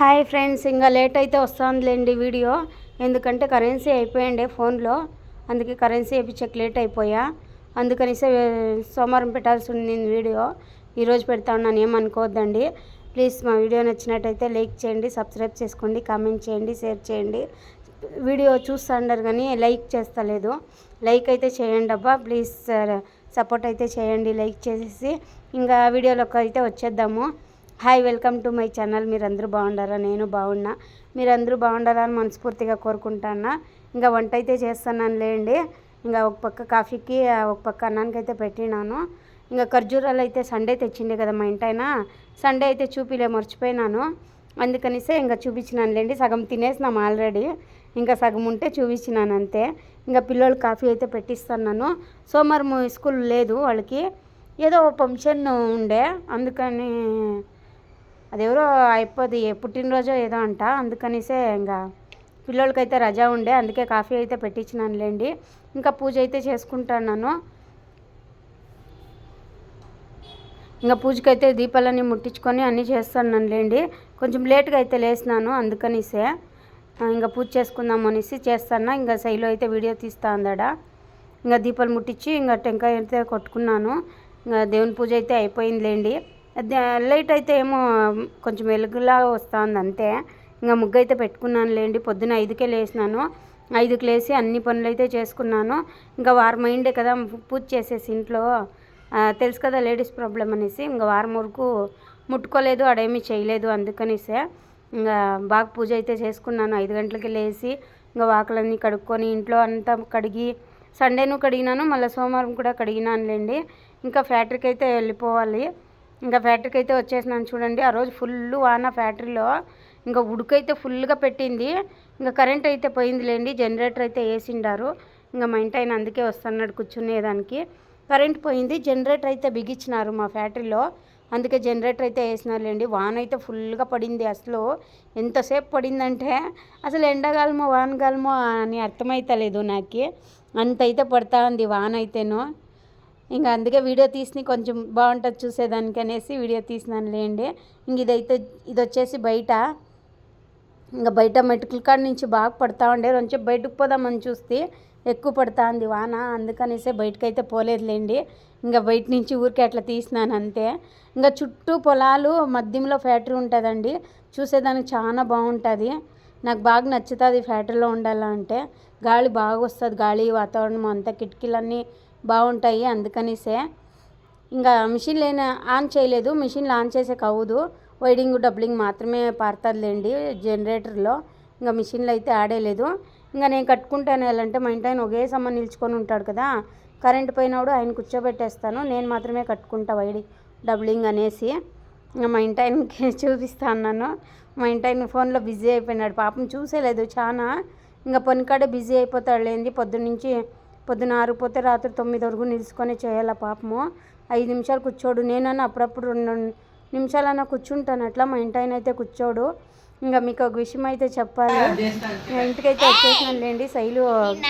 Hi friends, ఇంకా late అయితే వస్తుందిలేండి video. ఎందుకంటే కరెన్సీ అయిపోయిండే ఫోన్లో, అందుకే కరెన్సీ వేయించక లేట్ అయిపోయా. అందుకనిసే సోమవారం పెట్టాల్సి ఉంది వీడియో. ఈరోజు పెడతా ఉన్నాను, ఏమనుకోవద్దండి ప్లీజ్. మా వీడియో నచ్చినట్టయితే లైక్ చేయండి, సబ్స్క్రైబ్ చేసుకోండి, కామెంట్ చేయండి, షేర్ చేయండి. వీడియో చూస్తున్నారు కానీ లైక్ చేస్తలేదు. లైక్ అయితే చేయండి అబ్బా ప్లీజ్, సపోర్ట్ అయితే చేయండి లైక్ చేసేసి. ఇంకా వీడియోలోకి అయితే వచ్చేద్దాము. Hi, welcome to my channel. మీరందరూ బాగుండారా? నేను బాగున్నా. మీరందరూ బాగుండారా అని మనస్ఫూర్తిగా కోరుకుంటున్నా. ఇంకా వంట అయితే చేస్తున్నాను లేండి. ఇంకా ఒక పక్క కాఫీకి, ఒక పక్క అన్నానికి అయితే పెట్టినాను. ఇంకా ఖర్జూరాలు అయితే సండే తెచ్చిండే కదా మా ఇంటైనా. సండే అయితే చూపిలే, మర్చిపోయినాను. అందుకనిసే ఇంకా చూపించినాను లేండి. సగం తినేసినాం ఆల్రెడీ, ఇంకా సగం ఉంటే చూపించినాను అంతే. ఇంకా పిల్లలు కాఫీ అయితే పెట్టిస్తున్నాను. సోమవారం స్కూల్ లేదు వాళ్ళకి, ఏదో ఫంక్షన్ ఉండే, అందుకని అదెవరో అయిపోద్ది పుట్టినరోజో ఏదో అంట. అందుకనిసే ఇంకా పిల్లలకైతే రజా ఉండే, అందుకే కాఫీ అయితే పెట్టించినాను లేండి. ఇంకా పూజ అయితే చేసుకుంటున్నాను. ఇంకా పూజకైతే దీపాలన్నీ ముట్టించుకొని అన్నీ చేస్తున్నాను లేండి. కొంచెం లేట్గా అయితే లేసినాను, అందుకనిసే ఇంకా పూజ చేసుకుందాం అనేసి చేస్తాను. ఇంకా శైలు అయితే వీడియో తీస్తా ఉందాడ. ఇంకా దీపాలు ముట్టించి ఇంకా టెంకాయ అయితే కొట్టుకున్నాను. ఇంకా దేవుని పూజ అయితే అయిపోయింది లేండి. లైట్ అయితే ఏమో కొంచెం వెలుగులా వస్తుంది అంతే. ఇంకా ముగ్గు అయితే పెట్టుకున్నాను లేండి. పొద్దున 5కే లేసినాను. 5కి లేచి అన్ని పనులు అయితే చేసుకున్నాను. ఇంకా వారం అయిండే కదా పూజ చేసేసి ఇంట్లో, తెలుసు కదా లేడీస్ ప్రాబ్లం అనేసి. ఇంకా వారం వరకు ముట్టుకోలేదు, అడేమీ చేయలేదు. అందుకనిసే ఇంకా బాగా పూజ అయితే చేసుకున్నాను. 5 గంటలకి లేచి ఇంకా వాకలన్నీ కడుక్కొని ఇంట్లో అంతా కడిగి, సండేను కడిగినాను, మళ్ళీ సోమవారం కూడా కడిగినాను లేండి. ఇంకా ఫ్యాక్టరీకి అయితే వెళ్ళిపోవాలి. ఇంకా ఫ్యాక్టరీకి అయితే వచ్చేసినాను చూడండి. ఆ రోజు ఫుల్ వాన ఫ్యాక్టరీలో, ఇంకా ఉడుకైతే ఫుల్గా పెట్టింది. ఇంకా కరెంట్ అయితే పోయింది లేండి. జనరేటర్ అయితే వేసిండారు. ఇంకా మా ఇంటి ఆయన అందుకే వస్తున్నాడు కూర్చునేదానికి. కరెంట్ పోయింది, జనరేటర్ అయితే బిగించినారు మా ఫ్యాక్టరీలో, అందుకే జనరేటర్ అయితే వేసినారు లేండి. వాన అయితే ఫుల్గా పడింది. అసలు ఎంతసేపు పడిందంటే అసలు ఎండాకాలమో వానకాలమో అని అర్థమవుతలేదు నాకు. అంత అయితే పడతా ఉంది వాన అయితేనో. ఇంకా అందుకే వీడియో తీసి కొంచెం బాగుంటుంది చూసేదానికి అనేసి వీడియో తీసినాను లేండి. ఇంక ఇది వచ్చేసి బయట. ఇంకా బయట మెటుకుల కాడ నుంచి బాగా పడతా ఉండే, కొంచెం బయటకు పోదామని చూస్తే ఎక్కువ పడతా ఉంది వాన. అందుకనేసి బయటకైతే పోలేదులేండి. ఇంకా బయట నుంచి ఊరికే అట్లా తీసినాను అంతే. ఇంకా చుట్టూ పొలాలు, మధ్యలో ఫ్యాక్టరీ ఉంటుందండి. చూసేదానికి చాలా బాగుంటుంది. నాకు బాగా నచ్చుతుంది ఫ్యాక్టరీలో ఉండాలంటే. గాలి బాగా వస్తుంది, గాలి వాతావరణం అంతా, కిటికీలన్నీ బాగుంటాయి. అందుకనిసే ఇంకా మిషన్లు ఆన్ చేయలేదు. మిషన్లు ఆన్ చేసేకి అవ్వదు, వైడింగ్ డబ్లింగ్ మాత్రమే పారుతుందిలేండి జనరేటర్లో. ఇంకా మిషన్లు అయితే ఆడేలేదు. ఇంకా నేను కట్టుకుంటాను వెళ్ళంటే మా ఇంటి ఆయన ఒకే సమ్మ నిల్చుకొని ఉంటాడు కదా, కరెంట్ పోయినప్పుడు ఆయన కూర్చోబెట్టేస్తాను, నేను మాత్రమే కట్టుకుంటా వైడింగ్ డబ్లింగ్ అనేసి. ఇంకా మా ఇంటి ఆయనకి చూపిస్తా అన్నాను. మా ఇంటి ఆయన ఫోన్లో బిజీ అయిపోయినాడు పాపం, చూసేలేదు చాలా. ఇంకా పనికాడే బిజీ అయిపోతాడు లేండి. పొద్దున 6 పోతే రాత్రి 9 వరకు నిలుచుకొని చేయాల పాపము. 5 నిమిషాలు కూర్చోడు. నేనన్నా అప్పుడప్పుడు 2 నిమిషాలన్నా కూర్చుంటాను అట్లా, మా ఇంటి ఆయన అయితే కూర్చోడు. ఇంకా మీకు ఒక విషయం అయితే చెప్పాలి. ఇంటికైతే వచ్చేసినాను లేండి. శైలు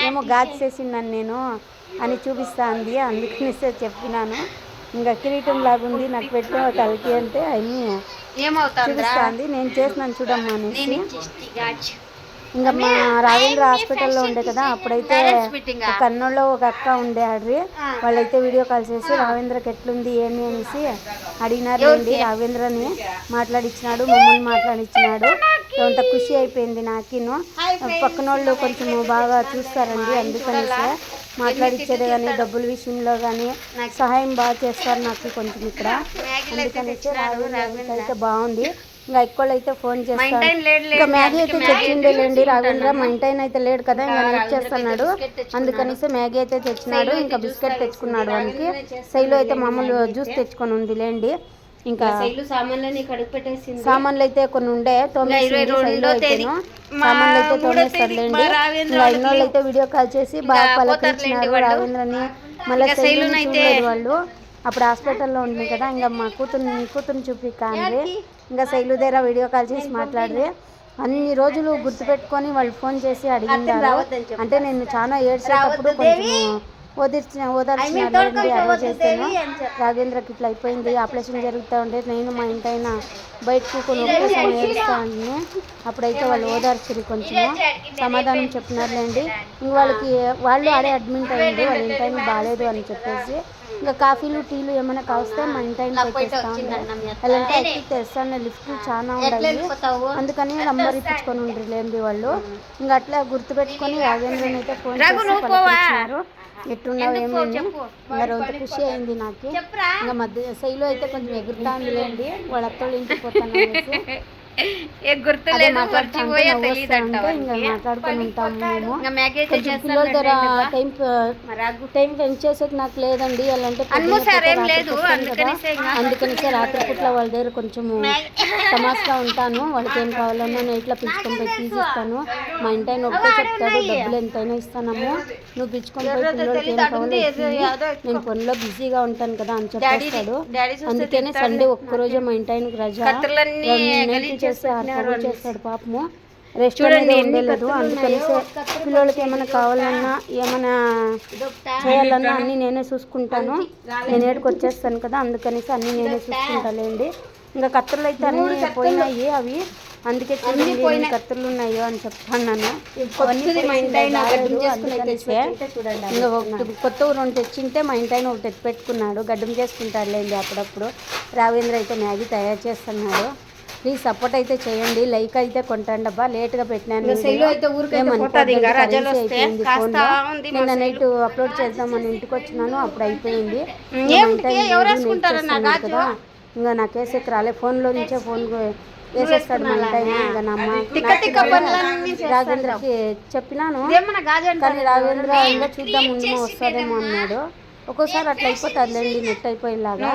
ఏమో గాజు చేసిందని నేను అని చూపిస్తా అంది, అందుకనిసే చెప్పినాను. ఇంకా కిరీటం లాగుంది నాకు పెట్టిన తలకి అంటే అన్నీ చూపిస్తా అంది. నేను చేసినాను చూడమ్మా అనేసి. ఇంకా మా రావేంద్ర హాస్పిటల్లో ఉండే కదా, అప్పుడైతే కన్నూరులో ఒక అక్క ఉండే ఆడ్రి, వాళ్ళైతే వీడియో కాల్ చేసి రావేంద్రకి ఎట్లుంది ఏమి అనేసి అడిగినారు అండి. రావేంద్రని మాట్లాడిచ్చినాడు, మమ్మల్ని మాట్లాడిచ్చినాడు. అంత ఖుషి అయిపోయింది నాకిను. పక్కన వాళ్ళు కొంచెం బాగా చూస్తారండి, అందుకనేసి మాట్లాడిచ్చేది కానీ డబ్బుల విషయంలో కానీ సహాయం బాగా చేస్తారు నాకు కొంచెం ఇక్కడ. అందుకనేసి రావేంద్ర అయితే బాగుంది. ఇంకా ఎక్కువ అయితే ఫోన్ చేస్తాను. ఇంకా మ్యాగీ అయితే తెచ్చిండేలేండి రావేంద్ర. మా ఇంటి ఆయన అయితే లేడు కదా, ఇంకా నైట్ చేస్తున్నాడు, అందుకనేసి మ్యాగీ అయితే తెచ్చినాడు. ఇంకా బిస్కెట్ తెచ్చుకున్నాడు వానికి. శైలు అయితే మామూలు జ్యూస్ తెచ్చుకొని ఉంది లేండి. ఇంకా సామాన్లు అయితే కొన్ని ఉండే తోమేసింది శైలు అయితేను. సామాన్లు అయితే తోమేస్తారులేండి. ఇంకా ఇన్నోళ్ళు అయితే వీడియో కాల్ చేసి బాగా పలకరించినారు రావేంద్రని. మళ్ళీ శైలుని చూడలేదు వాళ్ళు, అప్పుడు హాస్పిటల్లో ఉంది కదా. ఇంకా మా కూతుర్ని చూపికాండ్రి. ఇంకా శైలు దగ్గర వీడియో కాల్ చేసి మాట్లాడి అన్ని రోజులు గుర్తుపెట్టుకొని వాళ్ళు ఫోన్ చేసి అడిగినారు. అంటే నేను చాలా ఏడ్చేటప్పుడు కొంచెం ఓదార్చినారులేండి. అరేంజ్ చేస్తాను. రాఘవేంద్రకి ఇట్లా అయిపోయింది, ఆపరేషన్ జరుగుతూ ఉంటే నేను మా ఇంటైన బయటకు కొన్ని ఒక్కసం ఏడుస్తాను. అప్పుడైతే వాళ్ళు ఓదార్చిరు, కొంచెము సమాధానం చెప్పినారులేండి. ఇంక వాళ్ళు ఆడే అడ్మిట్ అయ్యింది, వాళ్ళ ఇంటైన బాగాలేదు అని చెప్పేసి. ఇంకా కాఫీలు టీలు ఏమైనా కావస్తే మా ఇంటైన తెస్తాను. అలాంటి ఎక్కి తెస్తాను. లిఫ్ట్లు చాలా ఉన్నాయి, అందుకని నంబర్ ఇప్పించుకొని ఉండలేండి వాళ్ళు. ఇంకా అట్లా గుర్తుపెట్టుకొని రాఘవేంద్రని అయితే ఫోన్ చేసి పలకరించినారు. ఎట్టున్నావు ఏమేమి. ఇంకా రోజు ఖుషి అయింది నాకు. ఇంకా మధ్య శైలు అయితే కొంచెం ఎగురుతా ఉందిలేండి, వాళ్ళ అత్తోళ్ళ ఇంటికి పోతాను అనేసి. ఇంకా మాట్లాడుకొని ఉంటాము మేము. కొంచెం పిల్లల దగ్గర టైం పెంచేసేది చేసేది నాకు లేదండి. అలాంటే అందుకని రాత్రిపూట్ల వాళ్ళ దగ్గర కొంచెము తమాస్గా ఉంటాను. వాళ్ళకి ఏం కావాలన్నా నేను ఇట్లా పిలుచుకొని పోయి తీసిస్తాను. మా ఇంటి ఆయన ఒకటే చెప్తాడు, డబ్బులు ఎంతైనా ఇస్తానము, నువ్వు పిలుచుకొని పోయి పిల్లలకి ఏం కావాలో నేను పనిలో బిజీగా ఉంటాను కదా అని చెప్పేస్తాడు. అందుకనే సండే ఒక్కరోజే మా ఇంటి ఆయనకు రజా చేస్తే చేస్తాడు పాపము. రెస్ట్ అనేది ఉండలేదు. అందుకని పిల్లలకి ఏమైనా కావాలన్నా ఏమైనా చేయాలన్నా అన్నీ నేనే చూసుకుంటాను. నేను ఏడుకు వచ్చేస్తాను కదా, అందుకనేసి అన్నీ నేనే చూసుకుంటాలేండి. ఇంకా కత్తులు అయితే అన్నీ పోయినాయి, అవి అందుకే ఎన్ని కత్తులు ఉన్నాయో అని చెప్తాను. ఇంకా కొత్త రెండు తెచ్చింటే మా ఇంటి ఒకటి ఎత్తి పెట్టుకున్నాడు, గడ్డం చేసుకుంటాడులేండి అప్పుడప్పుడు. రాఘవేంద్ర అయితే మ్యాగీ తయారు చేస్తున్నాడు. ప్లీజ్ సపోర్ట్ అయితే చేయండి, లైక్ అయితే కొంటాండి అబ్బా. లేట్గా పెట్టినాను, నిన్న నైట్ అప్లోడ్ చేద్దామని ఇంటికి వచ్చినాను, అప్పుడు అయిపోయింది కదా. ఇంకా నాకు వేసేకి రాలే, ఫోన్లో నుంచే ఫోన్ వేసేస్తాడు మా ఇంటి. ఇంకా రాఘవేంద్రకి చెప్పినాను, కానీ రాఘవేంద్ర ఇంకా చూద్దాం ముందు వస్తారేమో అన్నాడు. ఒక్కోసారి అట్లా అయిపోతుందిలేండి, నెట్ అయిపోయేలాగా.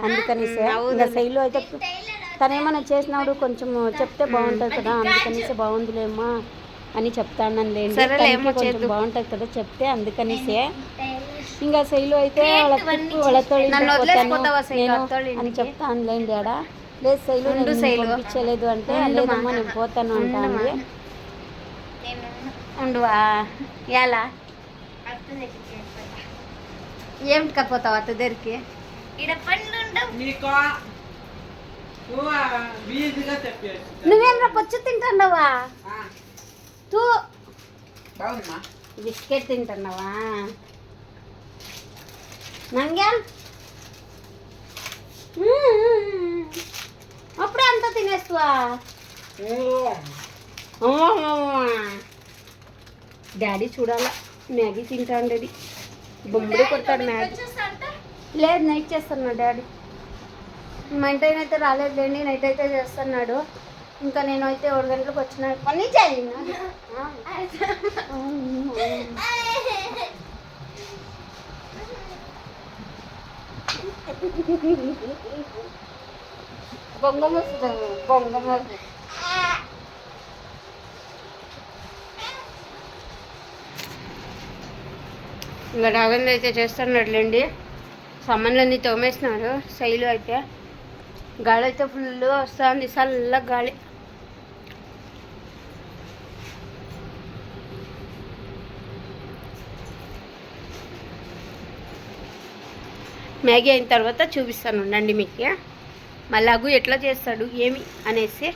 అందుకనిసే ఇంకా శైలు అయితే తను ఏమైనా చేసినాడు కొంచెం చెప్తే బాగుంటుంది కదా, అందుకనిసే బాగుందిలేమ్మా అని చెప్తాను లేండి. కొంచెం బాగుంటుంది కదా చెప్తే, అందుకనిసే. ఇంకా శైలు అయితే వాళ్ళతో నేను అని చెప్తానులేండి. ఆడ లేదు శైలు నేను పంపించలేదు అంటే, లేదమ్మా నేను పోతాను అంటాను. ఎలా ఏమిటి కపోతావు అత్త దగ్గరికి? నువ్వేమరా పొచ్చు తింటున్నావా? తూ బిస్కెట్ తింటున్నావా? నంగ్యా అప్పుడే అంతా తినేస్తావా? డాడీ చూడాలా, మ్యాగీ తింటాండేది, బొమ్మడి కొడతాడు మ్యాగీ. లేదు నైట్ చేస్తాను డాడీ. మా ఇంటి అయితే రాలేదులేండి, నైట్ అయితే చేస్తున్నాడు. ఇంకా నేను అయితే 7 గంటలకు వచ్చిన పని చేయాలి. బొంగ ఇంకా రాఘవేంద్ర అయితే చేస్తున్నాడులేండి. సామాన్లన్నీ తోమేసినాడు. శైలు అయితే గాలి అయితే ఫుల్ వస్తుంది, చల్ల గాలి. మ్యాగీ అయిన తర్వాత చూపిస్తాను ఉండండి మీకు, మళ్ళాగు ఎట్లా చేస్తాడు ఏమి అనేసి.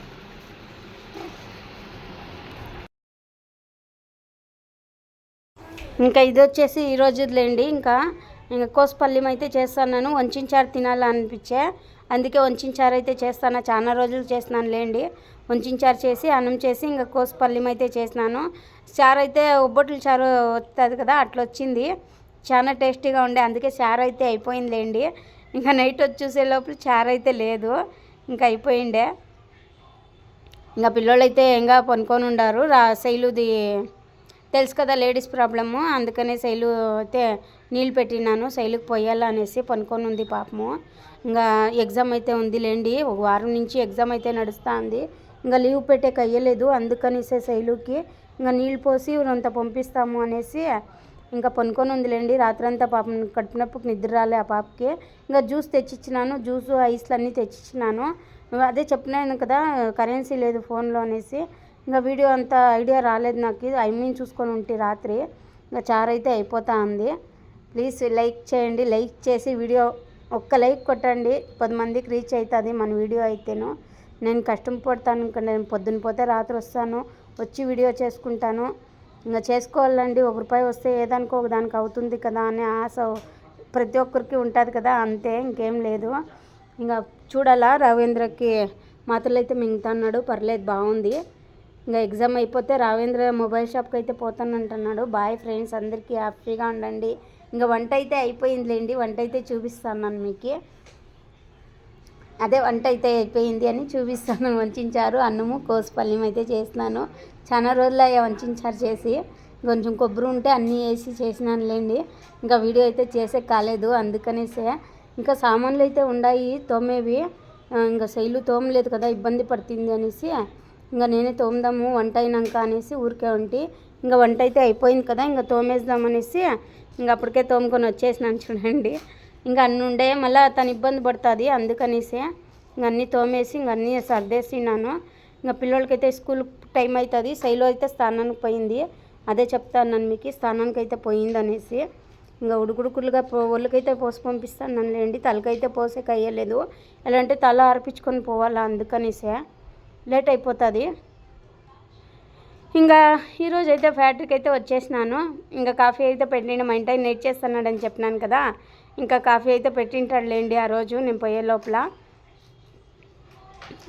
ఇంకా ఇది వచ్చేసి ఈరోజులేండి. ఇంకా కోసపల్లిం అయితే చేస్తాను. వంచించారు తినాలనిపించే, అందుకే వంచించారు అయితే చేస్తాను. చాలా రోజులు చేసినాను లేండి. వంచించారు చేసి అన్నం చేసి ఇంకా కోసపల్లిం అయితే చేసినాను. చారు అయితే ఒబ్బొట్లు చారు వస్తుంది కదా, అట్లా వచ్చింది, చాలా టేస్టీగా ఉండే. అందుకే చారు అయితే అయిపోయిందిలేండి. ఇంకా నైట్ వచ్చి చూసే లోపల చారు అయితే లేదు, ఇంకా అయిపోయిండే. ఇంకా పిల్లలు అయితే ఇంకా పనుకొని ఉండారు. శైలుది తెలుసు కదా లేడీస్ ప్రాబ్లము, అందుకనే శైలు అయితే నీళ్ళు పెట్టినాను, శైలుకి పోయాలా అనేసి పనుకొని ఉంది పాపము. ఇంకా ఎగ్జామ్ అయితే ఉందిలేండి, 1 వారం నుంచి ఎగ్జామ్ అయితే నడుస్తూ ఉంది. ఇంకా లీవ్ పెట్టేకి అయ్యలేదు, అందుకనేసే శైలుకి ఇంకా నీళ్ళు పోసి అంత పంపిస్తాము అనేసి ఇంకా పనుకొని ఉందిలేండి. రాత్రంతా పాపం కడుపునప్పుకి నిద్ర రాలే ఆ పాపకి. ఇంకా జ్యూస్ తెచ్చిచ్చినాను, జ్యూసు ఐస్లు అన్నీ తెచ్చిచ్చినాను. అదే చెప్పినాను కదా కరెన్సీ లేదు ఫోన్లో అనేసి. ఇంకా వీడియో అంత ఐడియా రాలేదు నాకు, చూసుకొని ఉంటే రాత్రి. ఇంకా చారు అయితే అయిపోతూ ఉంది. ప్లీజ్ లైక్ చేయండి. లైక్ చేసి వీడియో ఒక్క లైక్ కొట్టండి, 10 మందికి రీచ్ అవుతుంది మన వీడియో అయితేను. నేను కష్టం పడతాను, ఇంకా నేను పొద్దున్న పోతే రాత్రి వస్తాను, వచ్చి వీడియో చేసుకుంటాను. ఇంకా చేసుకోవాలండి, ₹1 వస్తే ఏదానికో ఒకదానికి అవుతుంది కదా అనే ఆశ ప్రతి ఒక్కరికి ఉంటుంది కదా, అంతే, ఇంకేం లేదు. ఇంకా చూడాలా, రావేంద్రకి మాత్రలు అయితే మింగుతున్నాడు, పర్లేదు, బాగుంది. ఇంకా ఎగ్జామ్ అయిపోతే రావేంద్ర మొబైల్ షాప్కి అయితే పోతానంటున్నాడు. బాయ్ ఫ్రెండ్స్, అందరికీ హ్యాపీగా ఉండండి. ఇంకా వంట అయితే అయిపోయిందిలేండి, వంట అయితే చూపిస్తాను మీకు. అదే వంట అయితే అయిపోయింది అని చూపిస్తాను. వంచారు అన్నము కోసుపల్యం అయితే చేసినాను. చాలా రోజులు అయ్యా వంచారు చేసి, కొంచెం కొబ్బరి ఉంటే అన్నీ వేసి చేసినానులేండి. ఇంకా వీడియో అయితే చేసే కాలేదు, అందుకనేసే. ఇంకా సామాన్లు అయితే ఉన్నాయి తోమేవి, ఇంకా శైలు తోమలేదు కదా, ఇబ్బంది పడుతుంది అనేసి ఇంకా నేనే తోమదాము వంట అయినాక అనేసి ఊరికే ఉంటే, ఇంకా వంట అయితే అయిపోయింది కదా, ఇంకా తోమేద్దామనేసి ఇంకా అప్పటికే తోముకొని వచ్చేసినాను చూడండి. ఇంకా అన్నీ ఉండే మళ్ళీ తను ఇబ్బంది పడుతుంది, అందుకనేసి ఇంక అన్నీ తోమేసి ఇంక అన్నీ సర్దేసినాను. ఇంకా పిల్లలకైతే స్కూల్ టైం అవుతుంది. శైలు అయితే స్నానానికి పోయింది, అదే చెప్తాను మీకు, స్నానానికి అయితే పోయింది అనేసి. ఇంకా ఉడుకుడుకులుగా ఒళ్ళకైతే పోసి పంపిస్తాను లేండి, తలకైతే పోసేకి అయ్యలేదు. ఎలా అంటే తల ఆర్పించుకొని పోవాలా, అందుకనేసే లేట్ అయిపోతుంది. ఇంకా ఈరోజు అయితే ఫ్యాక్టరీకి అయితే వచ్చేసినాను. ఇంకా కాఫీ అయితే పెట్టిండి, మా ఇంటి నేట్ చేస్తున్నాడని చెప్పినాను కదా, ఇంకా కాఫీ అయితే పెట్టింటాడులేండి ఆ రోజు నేను పోయే లోపల.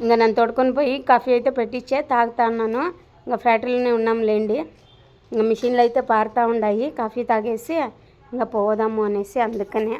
ఇంకా నన్ను తోడుకొని పోయి కాఫీ అయితే పెట్టించే తాగుతాను. ఇంకా ఫ్యాక్టరీలోనే ఉన్నాంలేండి. ఇంకా మిషన్లు అయితే పారుతూ ఉన్నాయి, కాఫీ తాగేసి ఇంకా పోదాము అనేసి, అందుకనే.